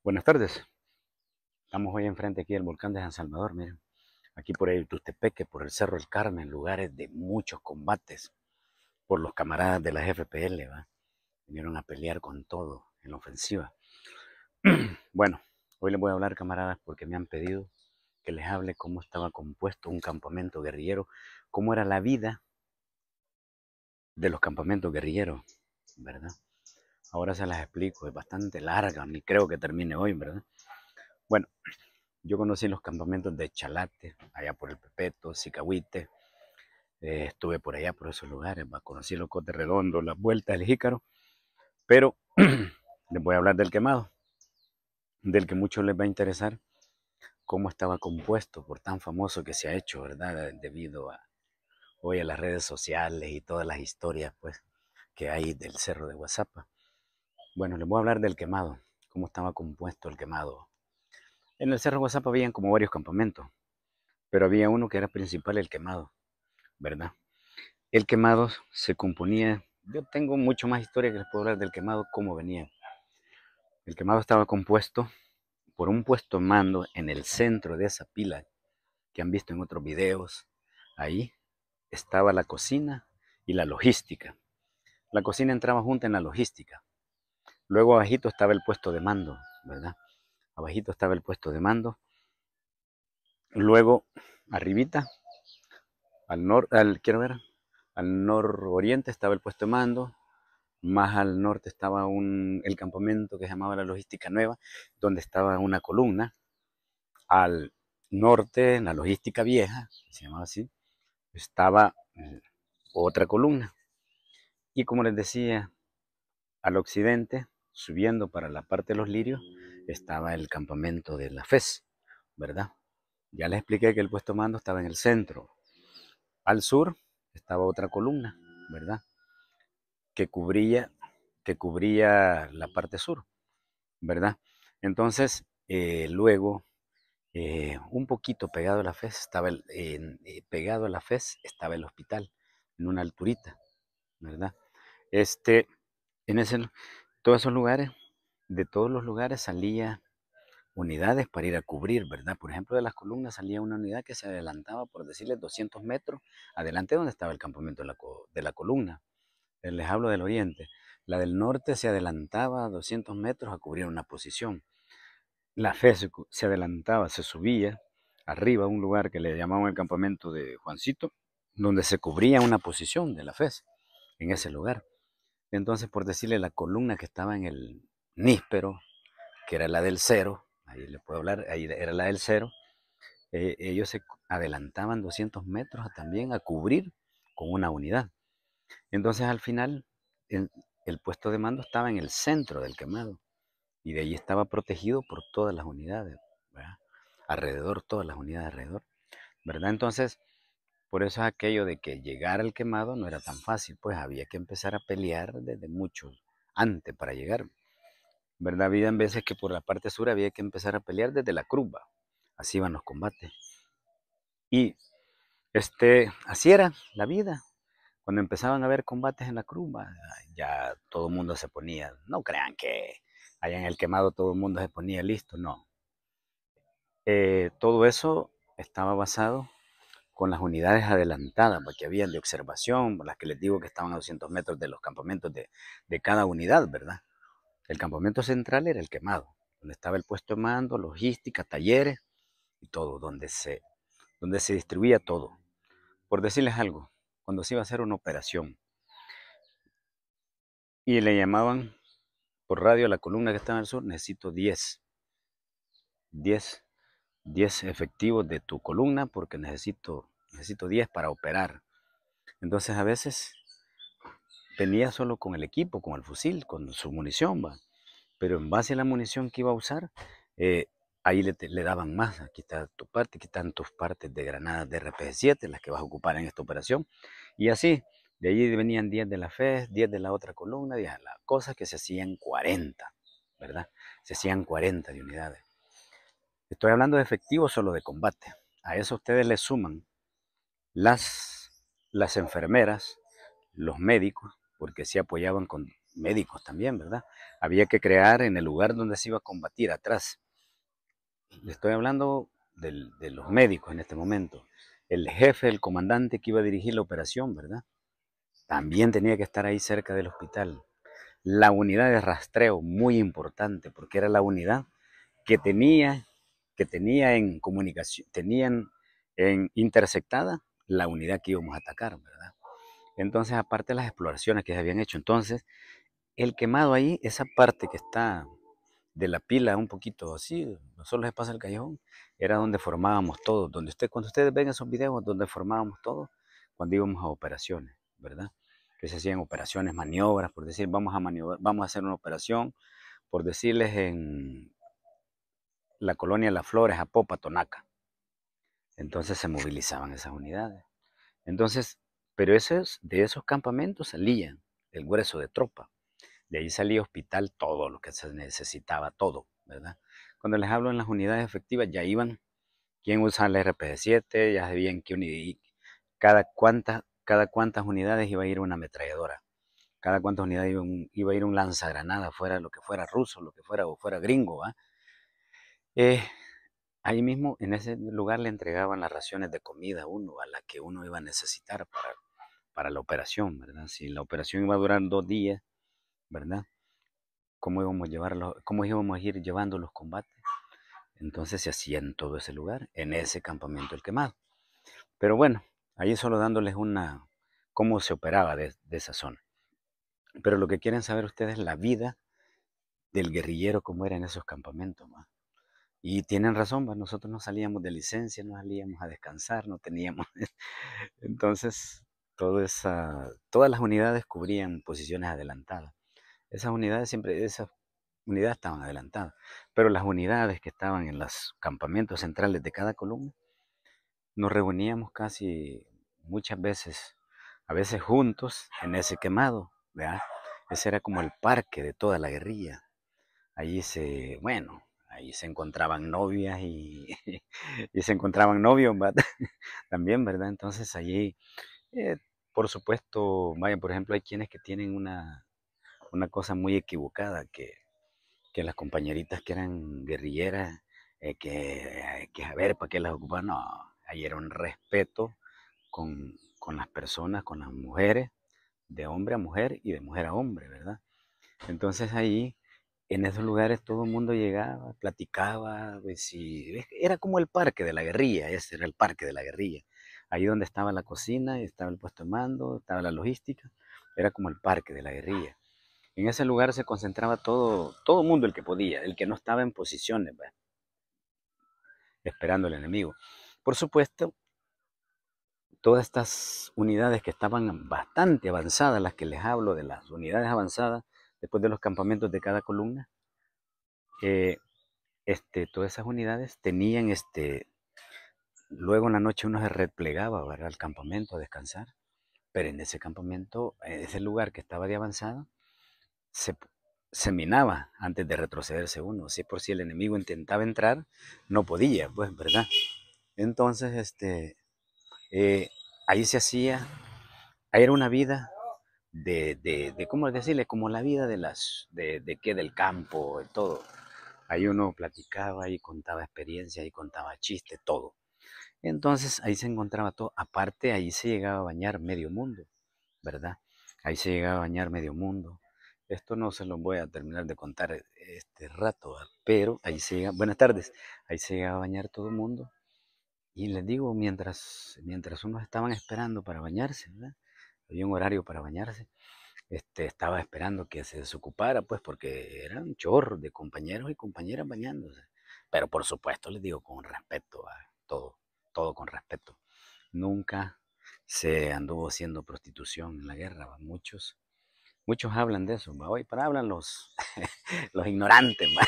Buenas tardes. Estamos hoy enfrente aquí del volcán de San Salvador, miren. Aquí por el Tustepeque, por el Cerro del Carmen, lugares de muchos combates por los camaradas de la FPL, ¿va? Vinieron a pelear con todo en la ofensiva. Bueno, hoy les voy a hablar, camaradas, porque me han pedido que les hable cómo estaba compuesto un campamento guerrillero, cómo era la vida de los campamentos guerrilleros, ¿verdad? Ahora se las explico, es bastante larga, ni creo que termine hoy, ¿verdad? Bueno, yo conocí los campamentos de Chalate, allá por el Pepeto, Sicahuite. Estuve por allá, por esos lugares. Conocí los Cotes Redondos, las vueltas del Jícaro. Pero les voy a hablar del quemado, del que mucho les va a interesar cómo estaba compuesto, por tan famoso que se ha hecho, ¿verdad? Debido a hoy a las redes sociales y todas las historias pues, que hay del Cerro de Guazapa. Bueno, les voy a hablar del quemado, cómo estaba compuesto el quemado. En el Cerro de Guazapa habían como varios campamentos, pero había uno que era principal, el quemado, ¿verdad? El quemado se componía, yo tengo mucho más historia que les puedo hablar del quemado, cómo venía. El quemado estaba compuesto por un puesto de mando en el centro de esa pila que han visto en otros videos. Ahí estaba la cocina y la logística. La cocina entraba junta en la logística. Luego abajito estaba el puesto de mando, ¿verdad? Abajito estaba el puesto de mando. Luego, arribita, quiero ver, al nororiente estaba el puesto de mando. Más al norte estaba el campamento que se llamaba la Logística Nueva, donde estaba una columna. Al norte, en la Logística Vieja, se llamaba así, estaba otra columna. Y como les decía, al occidente, subiendo para la parte de los Lirios, estaba el campamento de la FES, ¿verdad? Ya les expliqué que el puesto de mando estaba en el centro. Al sur estaba otra columna, ¿verdad? Que cubría, que cubría la parte sur, ¿verdad? Entonces, luego, un poquito pegado a la FES, pegado a la FES estaba el hospital, en una alturita, ¿verdad? Este, en todos esos lugares, de todos los lugares salía unidades para ir a cubrir, ¿verdad? Por ejemplo, de las columnas salía una unidad que se adelantaba, por decirles, 200 metros, adelante donde estaba el campamento de la columna. Les hablo del oriente. La del norte se adelantaba 200 metros a cubrir una posición. La fe se adelantaba, se subía arriba a un lugar que le llamaban el campamento de Juancito, donde se cubría una posición de la FES, en ese lugar. Entonces, por decirle, la columna que estaba en el níspero, que era la del cero, ahí le puedo hablar, ahí era la del cero, ellos se adelantaban 200 metros también a cubrir con una unidad. Entonces, al final, el puesto de mando estaba en el centro del quemado y de ahí estaba protegido por todas las unidades, ¿verdad? Alrededor, todas las unidades alrededor, ¿verdad? Entonces, por eso es aquello de que llegar al quemado no era tan fácil, pues había que empezar a pelear desde mucho antes para llegar, ¿verdad? Había veces que por la parte sur había que empezar a pelear desde la Cruz, así iban los combates. Y así era la vida. Cuando empezaban a haber combates en la Cruz, ya todo el mundo se ponía, no crean que allá en el quemado todo el mundo se ponía listo, no. Todo eso estaba basado con las unidades adelantadas, porque habían de observación, las que les digo que estaban a 200 metros de los campamentos de cada unidad, ¿verdad? El campamento central era el quemado, donde estaba el puesto de mando, logística, talleres y todo, donde se distribuía todo. Por decirles algo, cuando se iba a hacer una operación y le llamaban por radio a la columna que estaba en el sur, necesito 10 10 efectivos de tu columna porque necesito 10 para operar. Entonces a veces venía solo con el equipo, con el fusil, con su munición, ¿va? Pero en base a la munición que iba a usar, eh, ahí le daban más. Aquí está tu parte, aquí están tus partes de granadas de RPG-7, las que vas a ocupar en esta operación. Y así, de allí venían 10 de la FES, 10 de la otra columna, 10 las cosas que se hacían 40, ¿verdad? Se hacían 40 de unidades. Estoy hablando de efectivos solo de combate. A eso ustedes le suman las enfermeras, los médicos, porque sí apoyaban médicos también, ¿verdad? Había que crear en el lugar donde se iba a combatir atrás. Le estoy hablando de los médicos en este momento. El jefe, el comandante que iba a dirigir la operación, ¿verdad? También tenía que estar ahí cerca del hospital. La unidad de rastreo, muy importante, porque era la unidad que tenía en comunicación, tenían en interceptada la unidad que íbamos a atacar, ¿verdad? Entonces, aparte de las exploraciones que se habían hecho, entonces, el quemado ahí, esa parte que está de la pila un poquito así, no solo se pasa el callejón, era donde formábamos todo, cuando ustedes ven esos videos, donde formábamos todo, cuando íbamos a operaciones, ¿verdad? Que se hacían operaciones, maniobras, por decir, vamos a hacer una operación, por decirles en la colonia Las Flores, Apopa, Tonaca. Entonces se movilizaban esas unidades. Entonces, pero de esos campamentos salían el grueso de tropa. De ahí salía hospital todo lo que se necesitaba, todo, ¿verdad? Cuando les hablo en las unidades efectivas, ya iban quién usa el RPG-7, ya sabían qué unidad, cada cuántas unidades iba a ir una ametralladora, cada cuántas unidades iba a ir un lanzagranada, fuera lo que fuera ruso, lo que fuera o fuera gringo, ¿va? Eh, Ahí mismo, en ese lugar, le entregaban las raciones de comida a uno, a la que uno iba a necesitar para la operación, ¿verdad? Si la operación iba a durar 2 días, ¿verdad? ¿Cómo íbamos a ir llevando los combates? Entonces se hacía en todo ese lugar, en ese campamento El Quemado. Pero bueno, ahí solo dándoles cómo se operaba de esa zona. Pero lo que quieren saber ustedes es la vida del guerrillero, cómo era en esos campamentos, ¿va? Y tienen razón, ¿va? Nosotros no salíamos de licencia, no salíamos a descansar, no teníamos. Entonces, todas las unidades cubrían posiciones adelantadas. Esas unidades estaban adelantadas, pero las unidades que estaban en los campamentos centrales de cada columna, nos reuníamos casi muchas veces, a veces juntos en ese quemado, ¿verdad? Ese era como el parque de toda la guerrilla. Bueno, ahí se encontraban novias y se encontraban novios, ¿verdad? También, ¿verdad? Entonces allí, eh, por supuesto, vaya, por ejemplo, hay quienes que tienen una cosa muy equivocada, que las compañeritas que eran guerrilleras, que a ver, ¿para qué las ocupaban? No, ahí era un respeto con las personas, con las mujeres, de hombre a mujer y de mujer a hombre, ¿verdad? Entonces ahí, en esos lugares, todo el mundo llegaba, platicaba, pues, era como el parque de la guerrilla, ese era el parque de la guerrilla. Ahí donde estaba la cocina, estaba el puesto de mando, estaba la logística, era como el parque de la guerrilla. En ese lugar se concentraba todo el mundo el que podía, el que no estaba en posiciones, ¿verdad? Esperando al enemigo. Por supuesto, todas estas unidades que estaban bastante avanzadas, las que les hablo de las unidades avanzadas, después de los campamentos de cada columna, eh, todas esas unidades tenían, luego en la noche uno se replegaba, ¿verdad?, al campamento a descansar, pero en ese campamento, en ese lugar que estaba de avanzada, se, se minaba antes de retrocederse uno. Si por si el enemigo intentaba entrar, no podía, pues, ¿verdad? Entonces, eh, ahí se hacía, ahí era una vida ¿cómo decirle? Como la vida del campo, de todo. Ahí uno platicaba y contaba experiencias y contaba chistes, todo. Entonces ahí se encontraba todo. Aparte, ahí se llegaba a bañar medio mundo, ¿verdad? Ahí se llegaba a bañar medio mundo. Esto no se lo voy a terminar de contar este rato, ¿verdad? Pero ahí se llega, buenas tardes, ahí se llegaba a bañar todo el mundo. Y les digo, mientras unos estaban esperando para bañarse, ¿verdad? Había un horario para bañarse. Estaba esperando que se desocupara, pues, porque era un chorro de compañeros y compañeras bañándose. Pero por supuesto, les digo, con respeto a todo con respeto. Nunca se anduvo haciendo prostitución en la guerra, ¿va? Muchos hablan de eso, ¿va? Hoy para hablan los ignorantes, ¿va?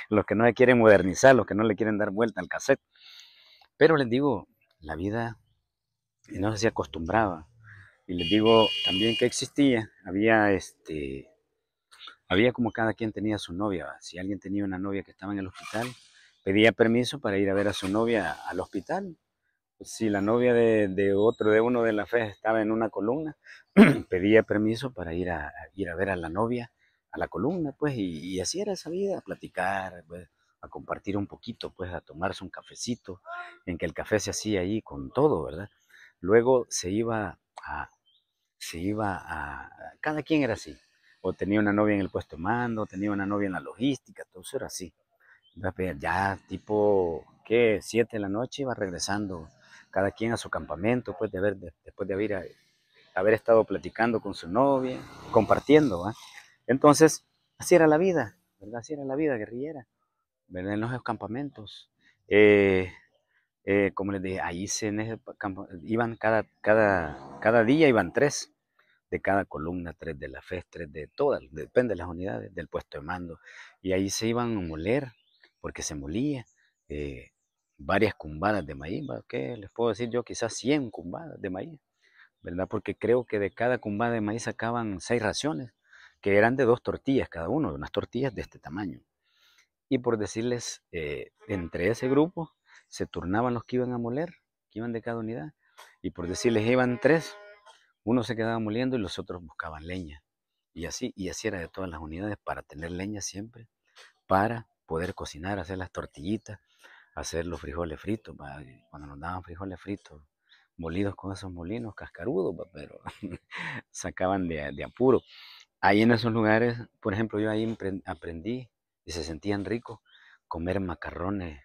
Los que no se quieren modernizar, los que no le quieren dar vuelta al cassette. Pero les digo, la vida no se acostumbraba. Y les digo también que existía, había como cada quien tenía su novia, ¿va? Si alguien tenía una novia que estaba en el hospital, pedía permiso para ir a ver a su novia al hospital, si la novia de uno de la fe estaba en una columna, pedía permiso para ir a ver a la novia a la columna, pues, y así era esa vida, a platicar, pues, a compartir un poquito, pues, a tomarse un cafecito, en que el café se hacía ahí con todo, ¿verdad? Luego cada quien era así, o tenía una novia en el puesto de mando, tenía una novia en la logística, todo eso era así. Ya tipo, ¿qué? 7 de la noche iba regresando cada quien a su campamento, pues después de haber estado platicando con su novia, compartiendo, ¿va? Entonces, así era la vida, ¿verdad? Así era la vida guerrillera, ¿verdad? En los campamentos. Eh, como les dije, en ese iban cada día iban tres de cada columna, tres de la FES, tres de todas, depende de las unidades, del puesto de mando. Y ahí se iban a moler, porque se molía varias cumbadas de maíz, ¿va? ¿Qué les puedo decir yo? Quizás 100 cumbadas de maíz, ¿verdad? Porque creo que de cada cumbada de maíz sacaban 6 raciones, que eran de 2 tortillas cada uno, unas tortillas de este tamaño. Y por decirles, entre ese grupo se turnaban los que iban a moler, que iban de cada unidad, y por decirles iban tres, uno se quedaba moliendo y los otros buscaban leña. Y así era de todas las unidades para tener leña siempre, para poder cocinar, hacer las tortillitas, hacer los frijoles fritos. Cuando nos daban frijoles fritos, molidos con esos molinos cascarudos, pero sacaban de apuro. Ahí en esos lugares, por ejemplo, yo ahí aprendí y se sentían ricos comer macarrones,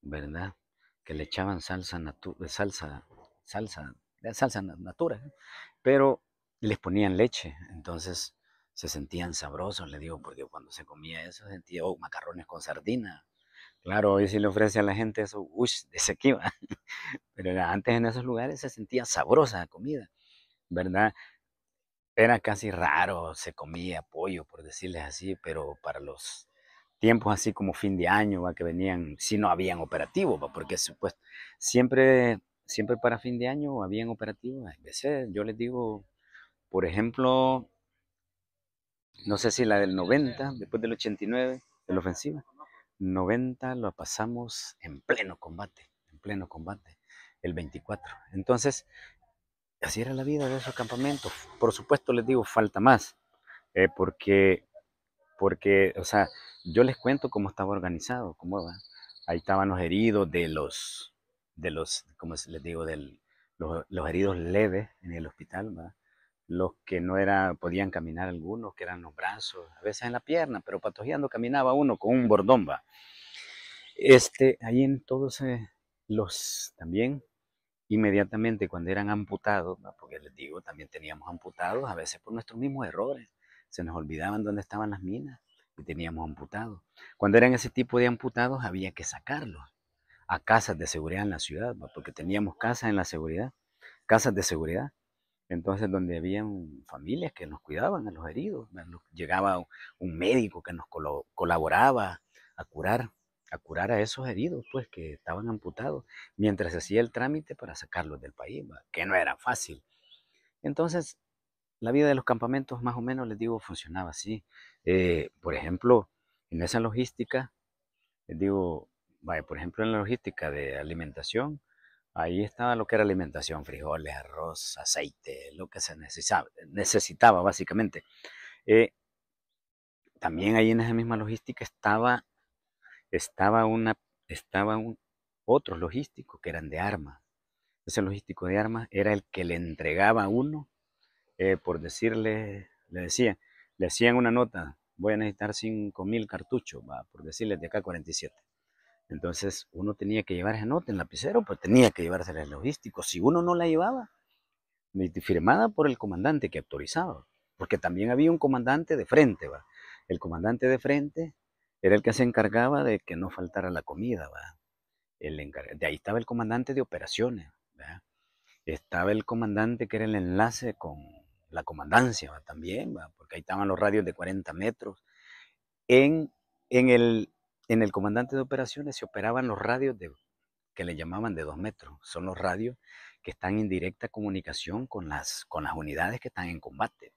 ¿verdad? Que le echaban salsa natura, ¿eh? Pero les ponían leche, entonces se sentían sabrosos, le digo, porque cuando se comía eso sentía, oh, macarrones con sardina. Claro, hoy si le ofrece a la gente eso, uy, de sequiva, pero antes en esos lugares se sentía sabrosa la comida, ¿verdad? Era casi raro, se comía pollo, por decirles así, pero para los tiempos así como fin de año, ¿va? Que venían, si no habían operativos, ¿va? Porque pues, siempre para fin de año habían operativos. A veces yo les digo, por ejemplo, no sé si la del 90, después del 89, de la ofensiva, 90 lo pasamos en pleno combate, el 24. Entonces, así era la vida de esos campamentos. Por supuesto, les digo, falta más, porque o sea, yo les cuento cómo estaba organizado, cómo va. Ahí estaban los heridos como les digo, los heridos leves en el hospital, ¿va? Los que no podían caminar algunos, que eran los brazos, a veces en la pierna, pero patojeando caminaba uno con un bordón, va. Ahí en todos también, inmediatamente cuando eran amputados, ¿va? Porque les digo, también teníamos amputados, a veces por nuestros mismos errores, se nos olvidaban dónde estaban las minas y teníamos amputados. Cuando eran ese tipo de amputados había que sacarlos a casas de seguridad en la ciudad, ¿va? Porque teníamos casas de seguridad, entonces donde habían familias que nos cuidaban a los heridos, ¿va? Llegaba un médico que nos colaboraba a curar, a curar a esos heridos, pues que estaban amputados, mientras se hacía el trámite para sacarlos del país, ¿va? Que no era fácil. Entonces, la vida de los campamentos más o menos, les digo, funcionaba así. Por ejemplo, en esa logística, les digo, vaya, por ejemplo, en la logística de alimentación, ahí estaba lo que era alimentación, frijoles, arroz, aceite, lo que se necesitaba básicamente. Eh, También ahí en esa misma logística estaba una, estaba otros logísticos que eran de armas. Ese logístico de armas era el que le entregaba a uno, por decirle, le hacían una nota, voy a necesitar 5.000 cartuchos, va, por decirles de acá 47. Entonces uno tenía que llevar esa nota en lapicero, pues tenía que llevársela al logístico. Si uno no la llevaba, firmada por el comandante que autorizaba, porque también había un comandante de frente, ¿va? El comandante de frente era el que se encargaba de que no faltara la comida, ¿va? De ahí estaba el comandante de operaciones, ¿va? Estaba el comandante que era el enlace con la comandancia, ¿va? También, ¿va? Porque ahí estaban los radios de 40 metros. En, en, el, en el comandante de operaciones se operaban los radios que le llamaban de 2 metros. Son los radios que están en directa comunicación con las unidades que están en combate.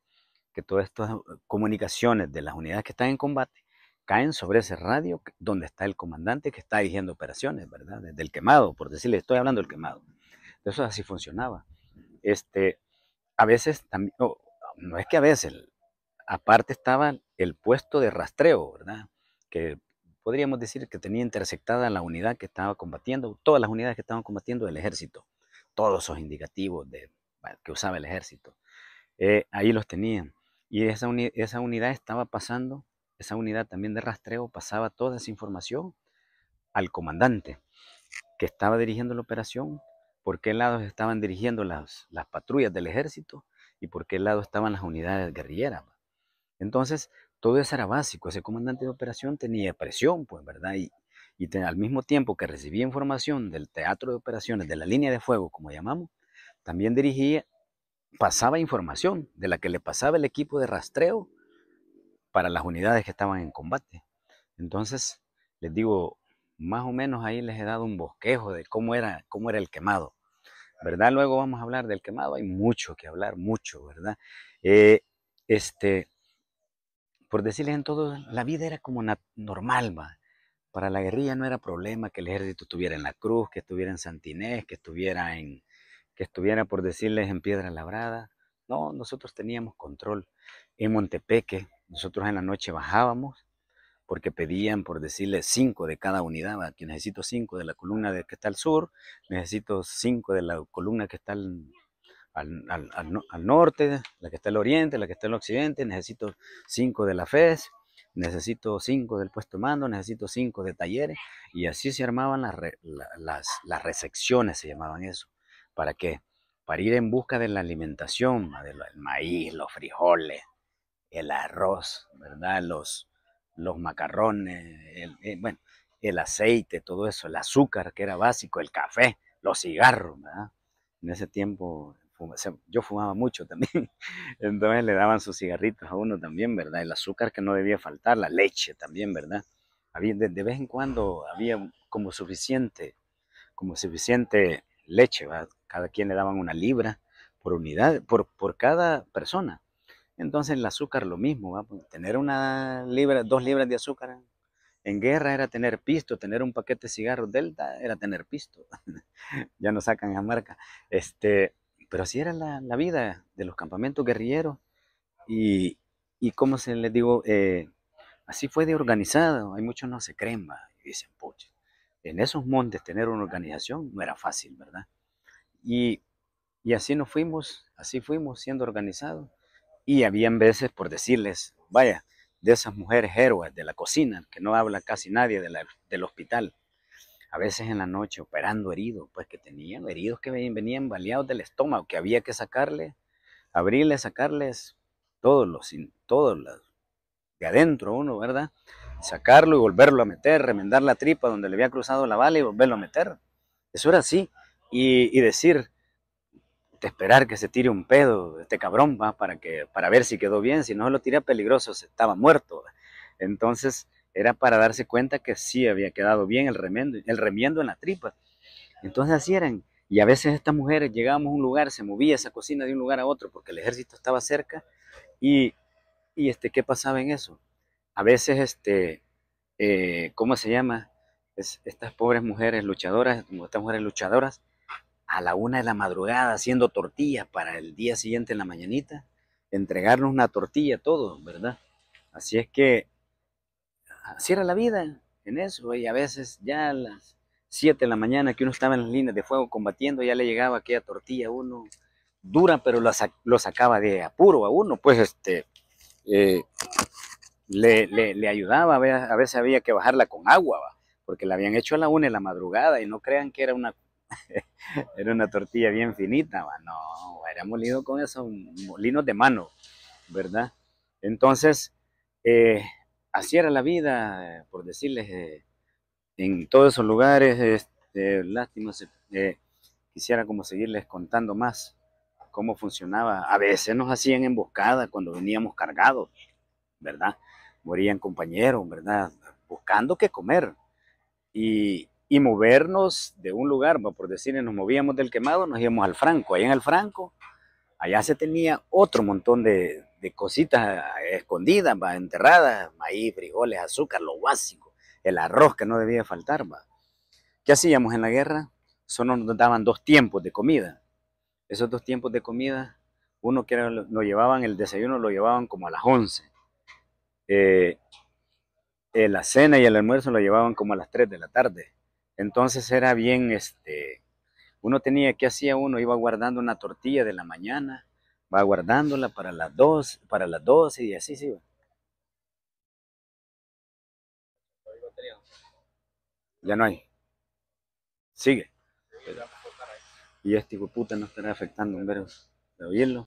Que todas estas comunicaciones de las unidades que están en combate caen sobre ese radio donde está el comandante que está dirigiendo operaciones, ¿verdad? Desde el quemado, por decirle, estoy hablando del quemado. Eso así funcionaba. Este, a veces también, no es que a veces, aparte estaba el puesto de rastreo, ¿verdad? Que podríamos decir que tenía intersectada la unidad que estaba combatiendo, todas las unidades que estaban combatiendo del ejército, todos esos indicativos que usaba el ejército. Ahí los tenían. Y esa unidad estaba pasando, esa unidad también de rastreo pasaba toda esa información al comandante que estaba dirigiendo la operación, por qué lado estaban dirigiendo las patrullas del ejército y por qué lado estaban las unidades guerrilleras. Entonces, todo eso era básico. Ese comandante de operación tenía presión, pues, ¿verdad? Y al mismo tiempo que recibía información del teatro de operaciones, de la línea de fuego, como llamamos, también dirigía, pasaba información de la que le pasaba el equipo de rastreo para las unidades que estaban en combate. Entonces, les digo, más o menos ahí les he dado un bosquejo de cómo era el quemado, ¿verdad? Luego vamos a hablar del quemado, hay mucho que hablar, mucho, ¿verdad? Eh, este, por decirles en todo, la vida era como normal, ¿va? Para la guerrilla no era problema que el ejército estuviera en La Cruz, que estuviera en Santinés, que estuviera, por decirles, en Piedra Labrada. No, nosotros teníamos control. En Montepeque, nosotros en la noche bajábamos porque pedían, por decirles, 5 de cada unidad. ¿Va? Que necesito 5 de la columna que está al sur, necesito 5 de la columna que está al norte, la que está al oriente, la que está al occidente, necesito 5 de la FES, necesito 5 del puesto de mando, necesito 5 de talleres, y así se armaban las resecciones, se llamaban eso. ¿Para qué? Para ir en busca de la alimentación, del maíz, los frijoles, el arroz, ¿verdad? Los macarrones, bueno, el aceite, todo eso, el azúcar que era básico, el café, los cigarros, ¿verdad? En ese tiempo yo fumaba mucho también, entonces le daban sus cigarritos a uno también, ¿verdad? El azúcar que no debía faltar, la leche también, ¿verdad? De vez en cuando había como suficiente leche, ¿verdad? Cada quien le daban una libra por unidad, por cada persona. Entonces el azúcar lo mismo, ¿va? Tener 2 libras de azúcar en guerra era tener pisto, tener un paquete de cigarros Delta era tener pisto. Ya no sacan esa marca. Pero así era la vida de los campamentos guerrilleros y, y como se les digo, así fue de organizado. Hay muchos no se creen, ¿va? Y dicen, pucha, en esos montes tener una organización no era fácil, ¿verdad? Y, y así fuimos siendo organizados. Y habían veces, por decirles, vaya, de esas mujeres héroes de la cocina, que no habla casi nadie del hospital, a veces en la noche operando heridos, pues que tenían heridos que venían baleados del estómago, que había que abrirles, sacarles todos los de adentro uno, ¿verdad? Sacarlo y volverlo a meter, remendar la tripa donde le había cruzado la bala y volverlo a meter. Eso era así. Y decir, de esperar que se tire un pedo este cabrón, ¿va? Para ver si quedó bien, si no lo tira peligroso, se estaba muerto. ¿Va? Entonces era para darse cuenta que sí había quedado bien el remiendo en la tripa. Entonces así eran. Y a veces estas mujeres llegábamos a un lugar, se movía esa cocina de un lugar a otro porque el ejército estaba cerca y, ¿qué pasaba en eso? A veces, ¿cómo se llama? Estas pobres mujeres luchadoras, estas mujeres luchadoras, a la 1 de la madrugada haciendo tortillas para el día siguiente en la mañanita, entregarnos una tortilla, todo, ¿verdad? Así es que así era la vida en eso, y a veces ya a las 7 de la mañana que uno estaba en las líneas de fuego combatiendo, ya le llegaba aquella tortilla a uno, dura, pero lo sacaba de apuro a uno, pues eh, le ayudaba, a veces había que bajarla con agua, ¿va? Porque la habían hecho a la 1 de la madrugada y no crean que era era una tortilla bien finita, ¿va? No, era molido con esos molinos de mano, ¿verdad? Entonces, eh, así era la vida, por decirles, en todos esos lugares, lástima, quisiera como seguirles contando más cómo funcionaba. A veces nos hacían emboscada cuando veníamos cargados, ¿verdad? Morían compañeros, ¿verdad? Buscando qué comer y movernos de un lugar, por decir, nos movíamos del quemado, nos íbamos al Franco. Allá en el Franco, allá se tenía otro montón de cositas escondidas, ¿va? Enterradas, maíz, frijoles, azúcar, lo básico, el arroz que no debía faltar, ¿va? ¿Qué hacíamos en la guerra? solo nos daban 2 tiempos de comida. Esos 2 tiempos de comida, uno que era, lo llevaban, el desayuno lo llevaban como a las 11. Eh, la cena y el almuerzo lo llevaban como a las 3 de la tarde. Entonces era bien, uno tenía, ¿qué hacía uno? Iba guardando una tortilla de la mañana, va guardándola para las 2, para las 12 y así se iba. Ya no hay. Sigue. Y este hijo de puta no estará afectando un verbo de oírlo.